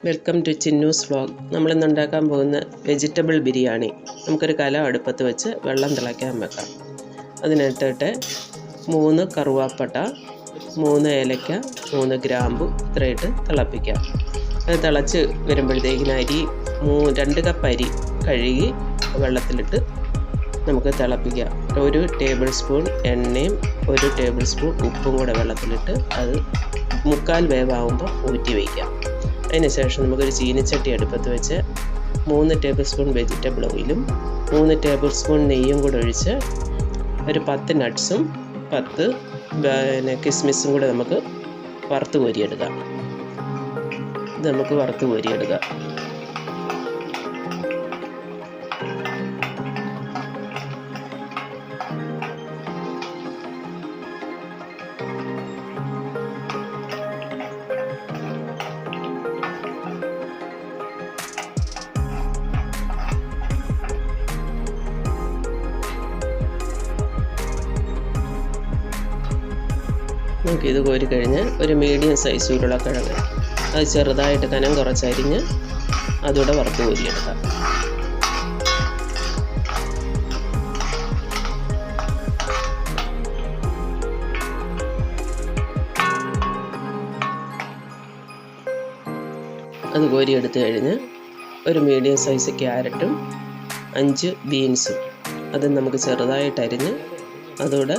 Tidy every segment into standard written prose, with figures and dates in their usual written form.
Welcome to Chinnoos vlog. നമ്മളിന്ന് ഉണ്ടാക്കാൻ പോകുന്ന വെജിറ്റബിൾ ബിരിയാണി. നമുക്കൊരു കലം അടുപ്പത്ത് വെച്ച് വെള്ളം തിളയ്ക്കാൻ വെക്കാം. അതിനിട്ടിട്ട് 3 കറുവാപ്പട്ട, 3 ഏലക്ക, 3 ഗ്രാമ്പു ഇത്രയിട്ട് തിളപ്പിക്കാം. അത് തിളച്ച് വരുമ്പോഴത്തേക്കിന് 2 കപ്പ് അരി കഴുകി വെള്ളത്തിലിട്ട് നമുക്ക് തിളപ്പിക്കാം. 1 ടേബിൾ സ്പൂൺ എണ്ണയും 1 ടേബിൾ സ്പൂൺ ഉപ്പും കൂടെ വെള്ളത്തിലിട്ട് അത് 3/4 വേവാകുമ്പോൾ ഊറ്റി വയ്ക്കാം. അതിന് ശേഷം നമുക്കൊരു ചീനിച്ചട്ടി അടുപ്പത്ത് വെച്ച് 3 ടേബിൾ സ്പൂൺ വെജിറ്റബിൾ ഓയിലും 3 ടേബിൾ സ്പൂൺ നെയ്യും കൂടെ ഒഴിച്ച് ഒരു 10 നട്ട്സും 10 കിസ്മിസും കൂടെ നമുക്ക് വറുത്ത് കോരിയെടുക്കാം. ഇത് നമുക്ക് വറുത്ത് കോരിയെടുക്കാം. നമുക്കിത് കോരി കഴിഞ്ഞ് ഒരു മീഡിയം സൈസ് ഉരുളക്കിഴങ്ങ് അത് ചെറുതായിട്ട് കനം കുറച്ചരിഞ്ഞ് അതുകൂടെ വറുത്ത് കോരിയെടുക്കാം. അത് കോരിയെടുത്ത് കഴിഞ്ഞ് ഒരു മീഡിയം സൈസ് ക്യാരറ്റും 5 ബീൻസും അത് നമുക്ക് ചെറുതായിട്ട് അരിഞ്ഞ് അതുകൂടെ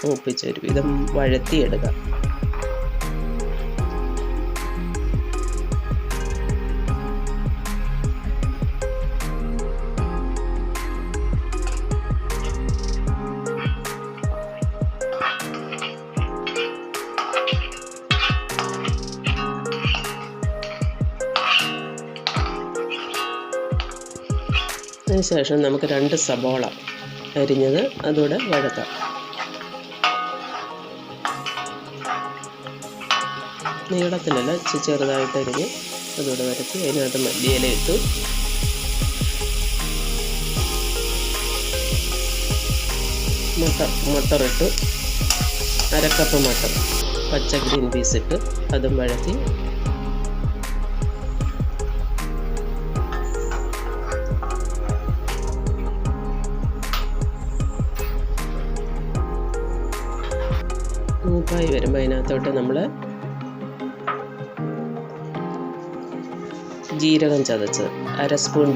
മൂപ്പിച്ചൊരു വിധം വഴറ്റിയെടുക്കാം. അതിനുശേഷം നമുക്ക് 2 സബോള അരിഞ്ഞത് അതുകൂടെ വഴറ്റാം. നീളത്തിലല്ല, ചെറുതായിട്ട് അരിഞ്ഞ് അതുകൂടെ വരച്ച് അതിനകത്ത് മല്ലിയില ഇട്ടു. മട്ടർ ഇട്ടു, 1/2 കപ്പ് മട്ടർ, പച്ച ഗ്രീൻ പീസ് ഇട്ട് അതും വഴറ്റി മൂപ്പായി വരുമ്പോൾ അതിനകത്തോട്ട് നമ്മൾ ജീരകം ചതച്ചത് 1/2 സ്പൂൺ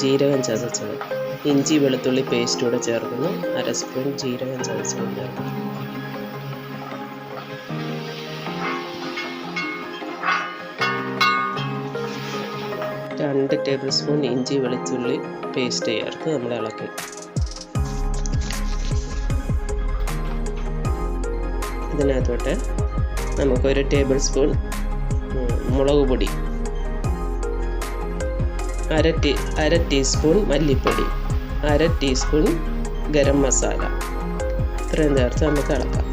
ജീരകം ചതച്ചത്, ഇഞ്ചി വെളുത്തുള്ളി പേസ്റ്റ് കൂടെ ചേർക്കുന്നു. 1/2 സ്പൂൺ ജീരകം ചതച്ചത് ചേർക്കുന്നു. രണ്ട് ടേബിൾ സ്പൂൺ ഇഞ്ചി വെളുത്തുള്ളി പേസ്റ്റ് ചേർത്ത് നമ്മൾ ഇളക്കി. ഇതിനകത്തോട്ട് നമുക്കൊരു ടേബിൾ സ്പൂൺ മുളക് പൊടി, 1/2 ടീസ്പൂൺ മല്ലിപ്പൊടി, 1/2 ടീസ്പൂൺ ഗരം മസാല ഇത്രയും ചേർത്ത് നമുക്ക് ഇളക്കാം.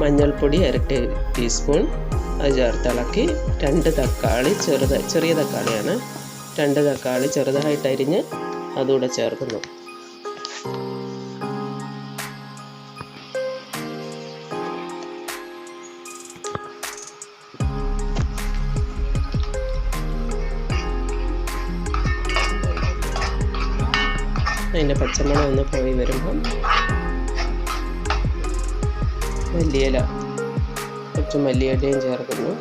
മഞ്ഞൾപ്പൊടി 1/2 ടീസ്പൂൺ അത് ചേർത്ത് ഇളക്കി. 2 തക്കാളി ചെറിയ തക്കാളിയാണ്, 2 തക്കാളി ചെറുതായിട്ട് അരിഞ്ഞ് അതുകൂടെ ചേർക്കുന്നു. അതിൻ്റെ പച്ചമണം ഒന്ന് പോയി വരുമ്പം മല്ലിയില, കുറച്ച് മല്ലിയിലയും ചേർക്കുന്നു.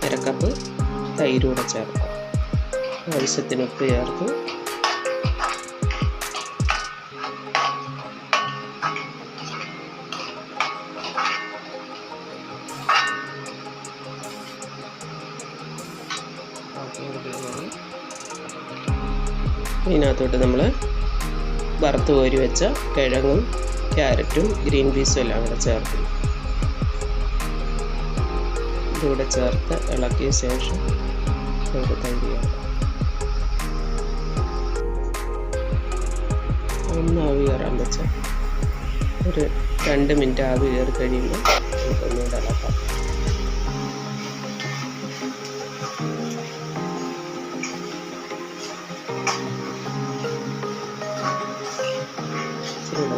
1/2 കപ്പ് തൈര് കൂടെ ചേർക്കാം. ആവശ്യത്തിന് ഉപ്പ് ചേർത്ത് ഇതിനകത്തോട്ട് നമ്മൾ വറുത്ത് കോരി വെച്ച കിഴങ്ങും ക്യാരറ്റും ഗ്രീൻ പീസും എല്ലാം കൂടെ ചേർക്കും. ഇതുകൂടെ ചേർത്ത് ഇളക്കിയ ശേഷം നമുക്ക് തൈര് ചേർക്കാം. ഒന്ന് ആവി കയറാൻ വെച്ച ഒരു 2 മിനിറ്റ് ആവി കയറി കഴിയുമ്പോൾ നമുക്കൊന്നുകൂടെ ഇളക്കാം.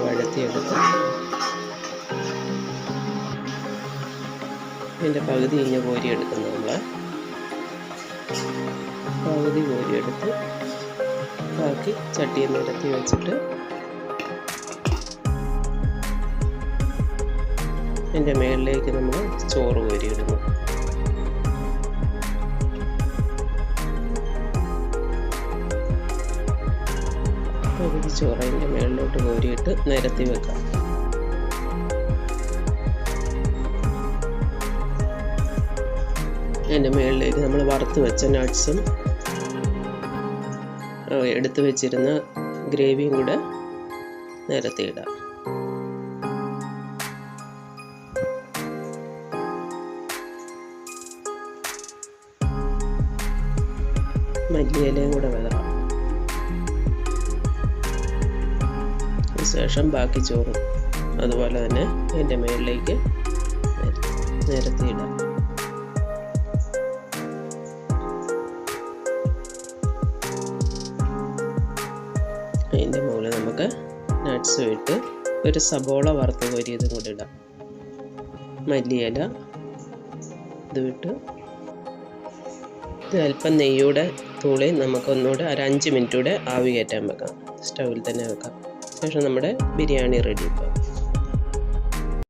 വഴറ്റിയെടുത്ത് അതിൻ്റെ പകുതി ഇഞ്ഞ് കോരിയെടുക്കുന്നു. നമ്മൾ പകുതി കോരിയെടുത്ത് ബാക്കി ചട്ടിയിൽ നിരത്തി വെച്ചിട്ട് അതിൻ്റെ മുകളിലേക്ക് നമ്മൾ ചോറ് കോരിയിടുന്നു. പകുതി ചോറ് അതിൻ്റെ മുകളിലോട്ട് കോരിയിട്ട് നിരത്തി വെക്കാം. അതിൻ്റെ മുകളിലേക്ക് നമ്മൾ വറുത്ത് വെച്ച നട്ട്സും എടുത്തു വെച്ചിരുന്ന ഗ്രേവിയും കൂടെ നിരത്തിയിടാം. മല്ലിയിലയും കൂടെ വിതറാം. ശേഷം ബാക്കി ചോറും അതുപോലെ തന്നെ അതിൻ്റെ മുകളിലേക്ക് നിരത്തിയിടാം. അതിൻ്റെ മുകളിൽ നമുക്ക് നട്ട്സും ഇട്ട് ഒരു സബോള വറുത്ത് കോരിയതും കൂടി ഇടാം. മല്ലിയില ഇത് ഇട്ട് അല്പം നെയ്യൂടെ തൂളി നമുക്കൊന്നുകൂടെ ഒരു 5 മിനിറ്റ് കൂടെ ആവി കയറ്റാൻ വെക്കാം. സ്റ്റൗവിൽ തന്നെ വെക്കാം. ശേഷം നമ്മുടെ ബിരിയാണി റെഡി. ഇപ്പോൾ